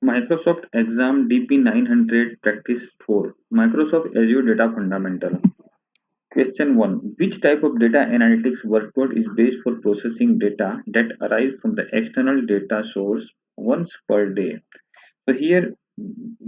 Microsoft Exam DP-900 Practice 4. Microsoft Azure Data Fundamental. Question 1. Which type of data analytics workload is based for processing data that arrives from the external data source once per day? So here,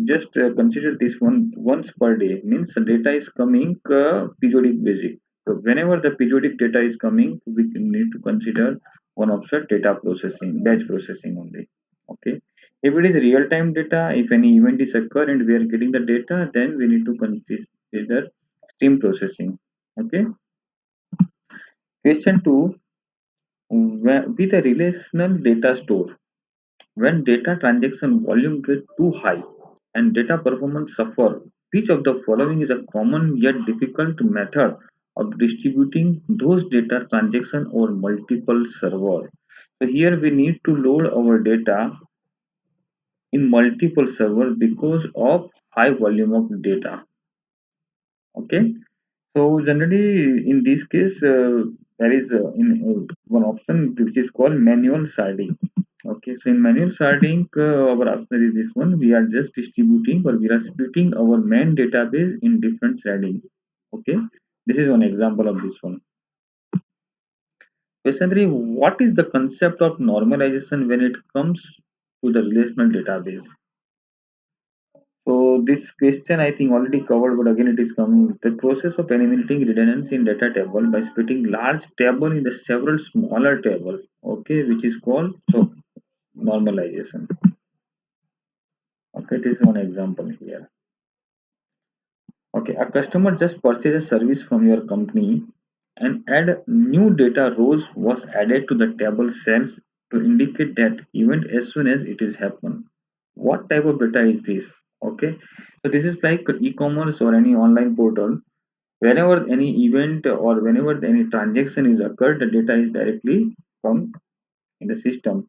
just consider this one once per day means the data is coming periodic basis. So whenever the periodic data is coming, we need to consider one of the data processing, batch processing only. Okay. If it is real-time data, if any event is occur and we are getting the data, then we need to consider stream processing. Okay. Question 2. With a relational data store, when data transaction volume get too high and data performance suffer, which of the following is a common yet difficult method of distributing those data transaction over multiple server? So here we need to load our data in multiple server because of high volume of data. Okay. So generally in this case, there is one option which is called manual sorting. Okay, so in manual sorting, our option is this one. We are just distributing or we are splitting our main database in different sharding. Okay, this is one example of this one. Question 3. What is the concept of normalization when it comes to the relational database? So this question I think already covered, but again it is coming. The process of eliminating redundancy in data table by splitting large table in the several smaller table. Okay, which is called so normalization. Okay, this is one example here. Okay, a customer just purchased a service from your company and add new data rows was added to the table cells to indicate that event as soon as it is happen. What type of data is this? Okay, so this is like e-commerce or any online portal. Whenever any event or whenever any transaction is occurred, the data is directly come in the system,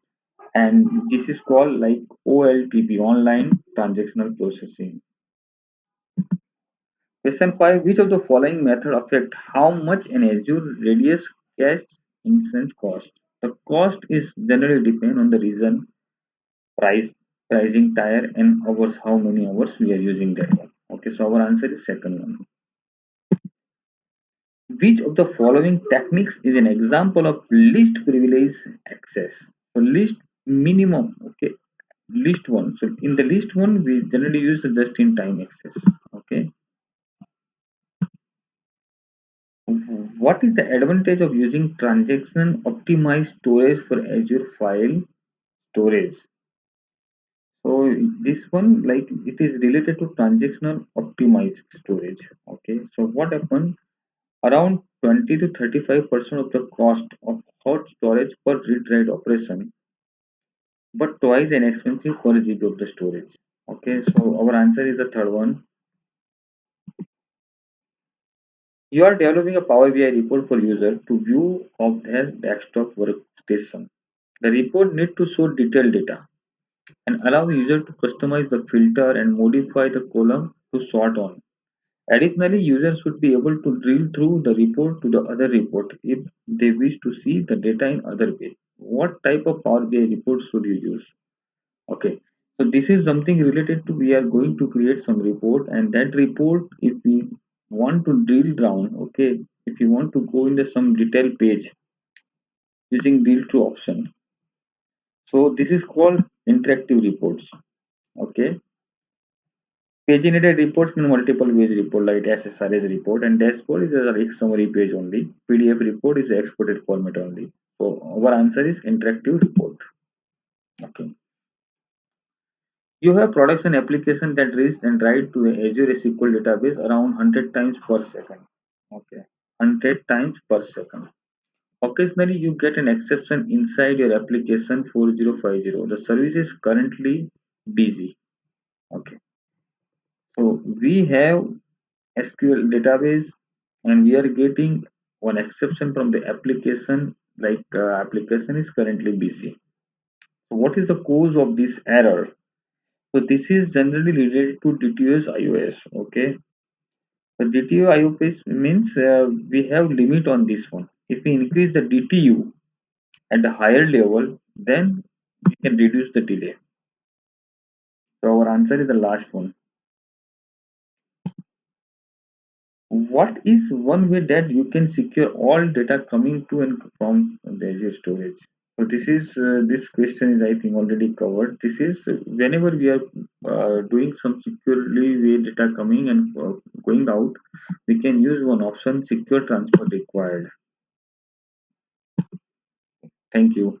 and this is called like OLTP, online transactional processing. Question 5. Which of the following method affect how much an Azure radius cache instance cost? The cost is generally depend on the reason, price, pricing tier, and hours, how many hours we are using that one. Okay, so our answer is second one. Which of the following techniques is an example of least privilege access? So list minimum, okay, list one. So in the list one, we generally use the just-in-time access. Okay. What is the advantage of using transaction optimized storage for Azure file storage? So this one, like it is related to transactional optimized storage. Okay. So what happened? Around 20 to 35% of the cost of hot storage per read write operation, but twice an expensive per GB of the storage. Okay. So our answer is the third one. You are developing a Power BI report for user to view of their desktop workstation. The report need to show detailed data and allow user to customize the filter and modify the column to sort on. Additionally, users should be able to drill through the report to the other report if they wish to see the data in other way. What type of Power BI report should you use? Okay, so this is something related to we are going to create some report, and that report, if we want to drill down, okay, if you want to go in the some detail page using drill through option, so this is called interactive reports. Okay, paginated reports mean multiple page report like SSRS report, and dashboard is a like summary page only. PDF report is a exported format only. So our answer is interactive report. Okay. You have production application that reads and write to the Azure SQL database around 100 times per second. Okay. 100 times per second. Occasionally you get an exception inside your application 4050. The service is currently busy. Okay. So we have SQL database and we are getting one exception from the application like application is currently busy. So what is the cause of this error? So this is generally related to DTO's iOS. Okay. The DTU iOS means we have limit on this one. If we increase the DTU at a higher level, then we can reduce the delay. So our answer is the last one. What is one way that you can secure all data coming to and from the Azure storage? So this question is I think already covered. This is whenever we are doing some securely way data coming and going out, we can use one option, secure transfer required. Thank you.